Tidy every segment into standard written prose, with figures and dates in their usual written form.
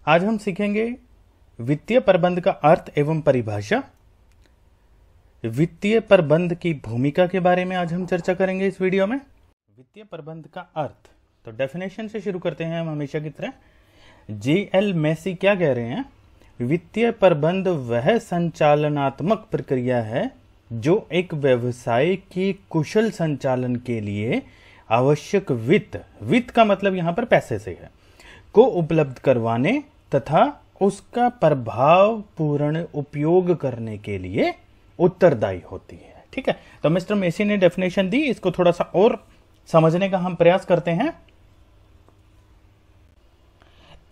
आज हम सीखेंगे वित्तीय प्रबंध का अर्थ एवं परिभाषा। वित्तीय प्रबंध की भूमिका के बारे में आज हम चर्चा करेंगे इस वीडियो में। वित्तीय प्रबंध का अर्थ, तो डेफिनेशन से शुरू करते हैं हम हमेशा की तरह। J.L. मैसी क्या कह रहे हैं? वित्तीय प्रबंध वह संचालनात्मक प्रक्रिया है जो एक व्यवसाय की कुशल संचालन के लिए आवश्यक वित्त का मतलब यहां पर पैसे से है, को उपलब्ध करवाने तथा उसका प्रभावपूर्ण उपयोग करने के लिए उत्तरदायी होती है। ठीक है, तो मिस्टर मेसी ने डेफिनेशन दी, इसको थोड़ा सा और समझने का हम प्रयास करते हैं।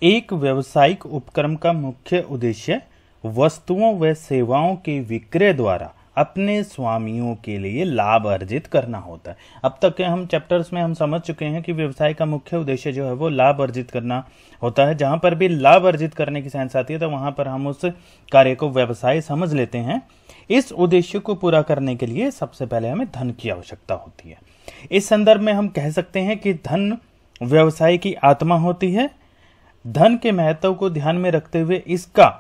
एक व्यावसायिक उपक्रम का मुख्य उद्देश्य वस्तुओं व सेवाओं के विक्रय द्वारा अपने स्वामियों के लिए लाभ अर्जित करना होता है। अब तक के हम चैप्टर्स में हम समझ चुके हैं कि व्यवसाय का मुख्य उद्देश्य जो है वो लाभ अर्जित करना होता है। जहां पर भी लाभ अर्जित करने की सेंस आती है तो वहां पर हम उस कार्य को व्यवसाय समझ लेते हैं। इस उद्देश्य को पूरा करने के लिए सबसे पहले हमें धन की आवश्यकता होती है। इस संदर्भ में हम कह सकते हैं कि धन व्यवसाय की आत्मा होती है। धन के महत्व को ध्यान में रखते हुए इसका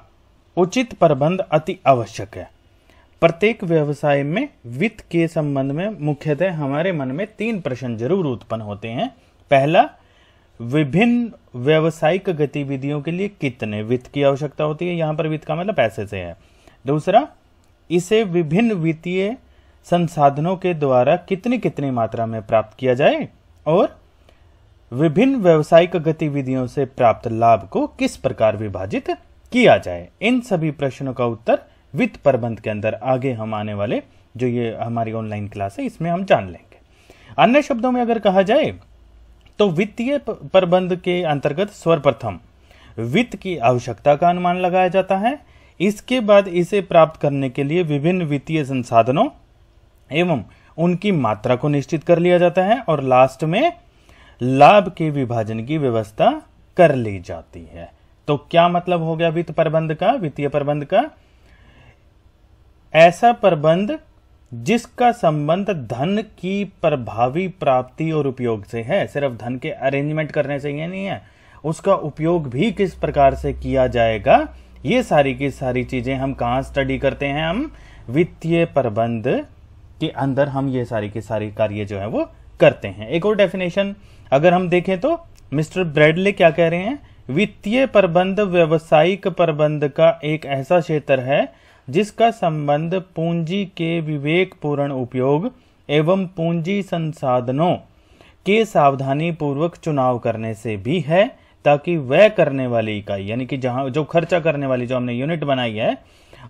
उचित प्रबंध अति आवश्यक है। प्रत्येक व्यवसाय में वित्त के संबंध में मुख्यतः हमारे मन में 3 प्रश्न जरूर उत्पन्न होते हैं। पहला, विभिन्न व्यावसायिक गतिविधियों के लिए कितने वित्त की आवश्यकता होती है? यहां पर वित्त का मतलब पैसे से है। दूसरा, इसे विभिन्न वित्तीय संसाधनों के द्वारा कितनी कितनी मात्रा में प्राप्त किया जाए और विभिन्न व्यावसायिक गतिविधियों से प्राप्त लाभ को किस प्रकार विभाजित किया जाए। इन सभी प्रश्नों का उत्तर वित्त प्रबंध के अंदर आगे हम आने वाले जो ये हमारी ऑनलाइन क्लास है इसमें हम जान लेंगे। अन्य शब्दों में अगर कहा जाए तो वित्तीय प्रबंध के अंतर्गत सर्वप्रथम वित्त की आवश्यकता का अनुमान लगाया जाता है। इसके बाद इसे प्राप्त करने के लिए विभिन्न वित्तीय संसाधनों एवं उनकी मात्रा को निश्चित कर लिया जाता है और लास्ट में लाभ के विभाजन की व्यवस्था कर ली जाती है। तो क्या मतलब हो गया वित्त प्रबंध का, वित्तीय प्रबंध का? ऐसा प्रबंध जिसका संबंध धन की प्रभावी प्राप्ति और उपयोग से है। सिर्फ धन के अरेंजमेंट करने से ये नहीं है, उसका उपयोग भी किस प्रकार से किया जाएगा। ये सारी की सारी चीजें हम कहां स्टडी करते हैं? हम वित्तीय प्रबंध के अंदर हम ये सारी की सारी कार्य जो है वो करते हैं। एक और डेफिनेशन अगर हम देखें तो मिस्टर ब्रैडले क्या कह रहे हैं? वित्तीय प्रबंध व्यावसायिक प्रबंध का एक ऐसा क्षेत्र है जिसका संबंध पूंजी के विवेकपूर्ण उपयोग एवं पूंजी संसाधनों के सावधानी पूर्वक चुनाव करने से भी है, ताकि वह करने वाली इकाई यानी कि जहां जो खर्चा करने वाली जो हमने यूनिट बनाई है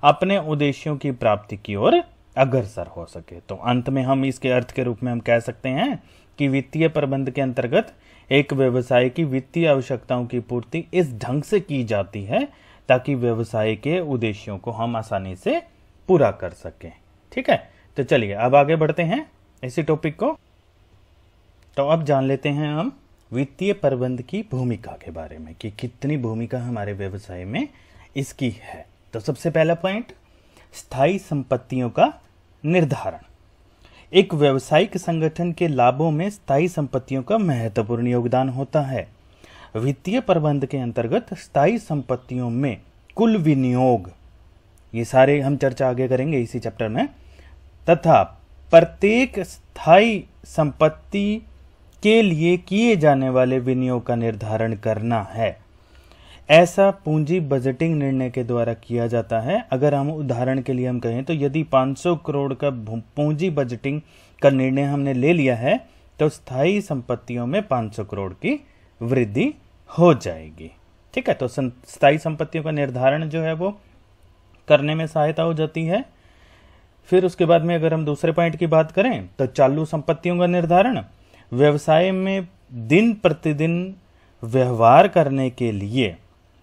अपने उद्देश्यों की प्राप्ति की ओर अग्रसर हो सके। तो अंत में हम इसके अर्थ के रूप में हम कह सकते हैं कि वित्तीय प्रबंध के अंतर्गत एक व्यवसाय की वित्तीय आवश्यकताओं की पूर्ति इस ढंग से की जाती है ताकि व्यवसाय के उद्देश्यों को हम आसानी से पूरा कर सकें। ठीक है, तो चलिए अब आगे बढ़ते हैं इसी टॉपिक को। तो अब जान लेते हैं हम वित्तीय प्रबंध की भूमिका के बारे में कि कितनी भूमिका हमारे व्यवसाय में इसकी है। तो सबसे पहला पॉइंट, स्थायी संपत्तियों का निर्धारण। एक व्यावसायिक संगठन के लाभों में स्थायी संपत्तियों का महत्वपूर्ण योगदान होता है। वित्तीय प्रबंध के अंतर्गत स्थायी संपत्तियों में कुल विनियोग, ये सारे हम चर्चा आगे करेंगे इसी चैप्टर में, तथा प्रत्येक स्थायी संपत्ति के लिए किए जाने वाले विनियोग का निर्धारण करना है। ऐसा पूंजी बजटिंग निर्णय के द्वारा किया जाता है। अगर हम उदाहरण के लिए हम कहें तो यदि 500 करोड़ का पूंजी बजटिंग का निर्णय हमने ले लिया है तो स्थायी संपत्तियों में 500 करोड़ की वृद्धि हो जाएगी। ठीक है, तो स्थायी संपत्तियों का निर्धारण जो है वो करने में सहायता हो जाती है। फिर उसके बाद में अगर हम दूसरे पॉइंट की बात करें तो चालू संपत्तियों का निर्धारण। व्यवसाय में दिन प्रतिदिन व्यवहार करने के लिए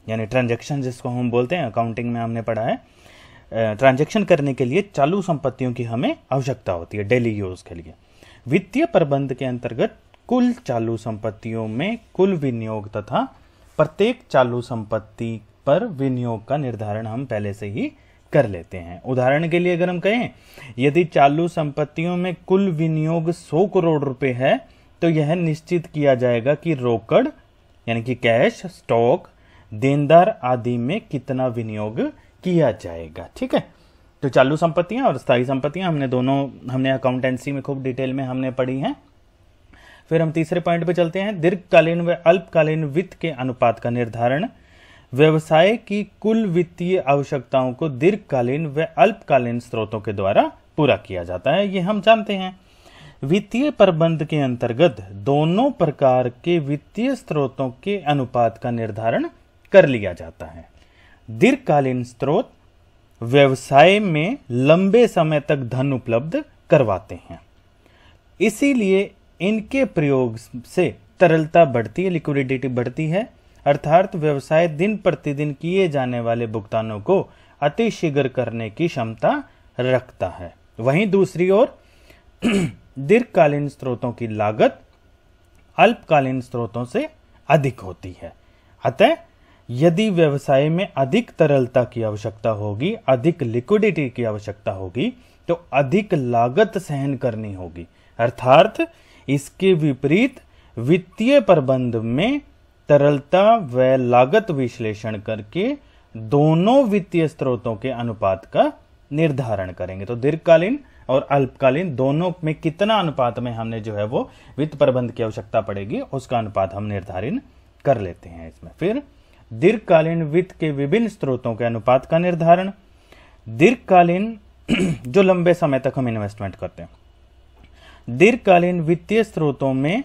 यानी ट्रांजैक्शन जिसको हम बोलते हैं, अकाउंटिंग में हमने पढ़ा है, ट्रांजैक्शन करने के लिए चालू संपत्तियों की हमें आवश्यकता होती है डेली यूज के लिए। वित्तीय प्रबंध के अंतर्गत कुल चालू संपत्तियों में कुल विनियोग तथा प्रत्येक चालू संपत्ति पर विनियोग का निर्धारण हम पहले से ही कर लेते हैं। उदाहरण के लिए अगर हम कहें यदि चालू संपत्तियों में कुल विनियोग 100 करोड़ रुपए है तो यह निश्चित किया जाएगा कि रोकड़ यानी कि कैश, स्टॉक, देनदार आदि में कितना विनियोग किया जाएगा। ठीक है, तो चालू संपत्तियां और स्थायी संपत्तियां हमने अकाउंटेंसी में खूब डिटेल में हमने पढ़ी हैं। फिर हम तीसरे पॉइंट पे चलते हैं, दीर्घकालीन व अल्पकालीन वित्त के अनुपात का निर्धारण। व्यवसाय की कुल वित्तीय आवश्यकताओं को दीर्घकालीन व अल्पकालीन स्रोतों के द्वारा पूरा किया जाता है, ये हम जानते हैं। वित्तीय प्रबंध के अंतर्गत दोनों प्रकार के वित्तीय स्रोतों के अनुपात का निर्धारण कर लिया जाता है। दीर्घकालीन स्रोत व्यवसाय में लंबे समय तक धन उपलब्ध करवाते हैं, इसीलिए इनके प्रयोग से तरलता बढ़ती है, लिक्विडिटी बढ़ती है, अर्थात व्यवसाय दिन प्रतिदिन किए जाने वाले भुगतानों को अतिशीघ्र करने की क्षमता रखता है। वहीं दूसरी ओर दीर्घकालीन स्रोतों की लागत अल्पकालीन स्रोतों से अधिक होती है। अतः यदि व्यवसाय में अधिक तरलता की आवश्यकता होगी, अधिक लिक्विडिटी की आवश्यकता होगी, तो अधिक लागत सहन करनी होगी। अर्थात इसके विपरीत वित्तीय प्रबंध में तरलता व लागत विश्लेषण करके दोनों वित्तीय स्रोतों के अनुपात का निर्धारण करेंगे। तो दीर्घकालीन और अल्पकालीन दोनों में कितना अनुपात में हमने जो है वो वित्त प्रबंध की आवश्यकता पड़ेगी, उसका अनुपात हम निर्धारित कर लेते हैं इसमें। फिर दीर्घकालीन वित्त के विभिन्न स्रोतों के अनुपात का निर्धारण। दीर्घकालीन जो लंबे समय तक हम इन्वेस्टमेंट करते हैं, दीर्घकालीन वित्तीय स्रोतों में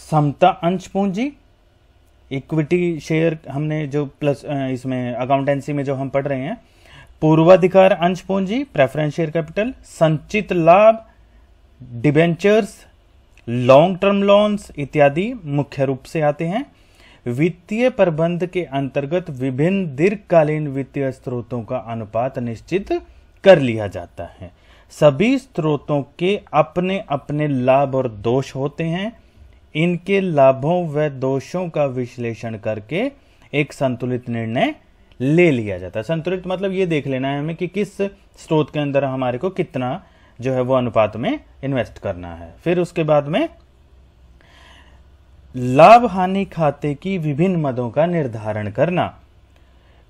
समता अंश पूंजी, इक्विटी शेयर, हमने जो प्लस इसमें अकाउंटेंसी में जो हम पढ़ रहे हैं, पूर्वाधिकार अंश पूंजी, प्रेफरेंस शेयर कैपिटल, संचित लाभ, डिबेंचर्स, लॉन्ग टर्म लोन्स इत्यादि मुख्य रूप से आते हैं। वित्तीय प्रबंध के अंतर्गत विभिन्न दीर्घकालीन वित्तीय स्रोतों का अनुपात निश्चित कर लिया जाता है। सभी स्रोतों के अपने अपने लाभ और दोष होते हैं। इनके लाभों व दोषों का विश्लेषण करके एक संतुलित निर्णय ले लिया जाता है। संतुलित मतलब ये देख लेना है हमें कि किस स्रोत के अंदर हमारे को कितना जो है वो अनुपात में इन्वेस्ट करना है। फिर उसके बाद में लाभ हानि खाते की विभिन्न मदों का निर्धारण करना।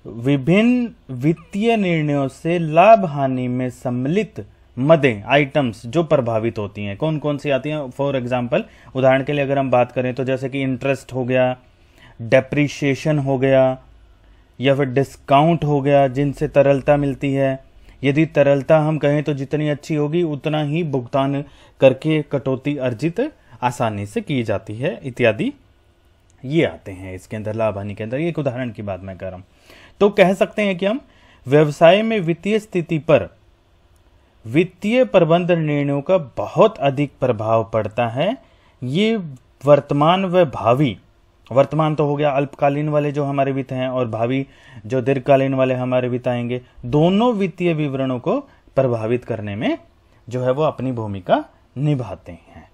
विभिन्न वित्तीय निर्णयों से लाभ हानि में सम्मिलित मदें, आइटम्स जो प्रभावित होती हैं, कौन कौन सी आती हैं। फॉर एग्जांपल, उदाहरण के लिए अगर हम बात करें तो जैसे कि इंटरेस्ट हो गया, डेप्रीशिएशन हो गया, या फिर डिस्काउंट हो गया, जिनसे तरलता मिलती है। यदि तरलता हम कहें तो जितनी अच्छी होगी उतना ही भुगतान करके कटौती अर्जित आसानी से की जाती है, इत्यादि ये आते हैं इसके अंदर, लाभ हानि के अंदर। एक उदाहरण की बात मैं कर रहा हूं। तो कह सकते हैं कि हम व्यवसाय में वित्तीय स्थिति पर वित्तीय प्रबंध निर्णयों का बहुत अधिक प्रभाव पड़ता है। ये वर्तमान व भावी, वर्तमान तो हो गया अल्पकालीन वाले जो हमारे वित्त हैं, और भावी जो दीर्घकालीन वाले हमारे वित्त आएंगे, दोनों वित्तीय विवरणों को प्रभावित करने में जो है वो अपनी भूमिका निभाते हैं।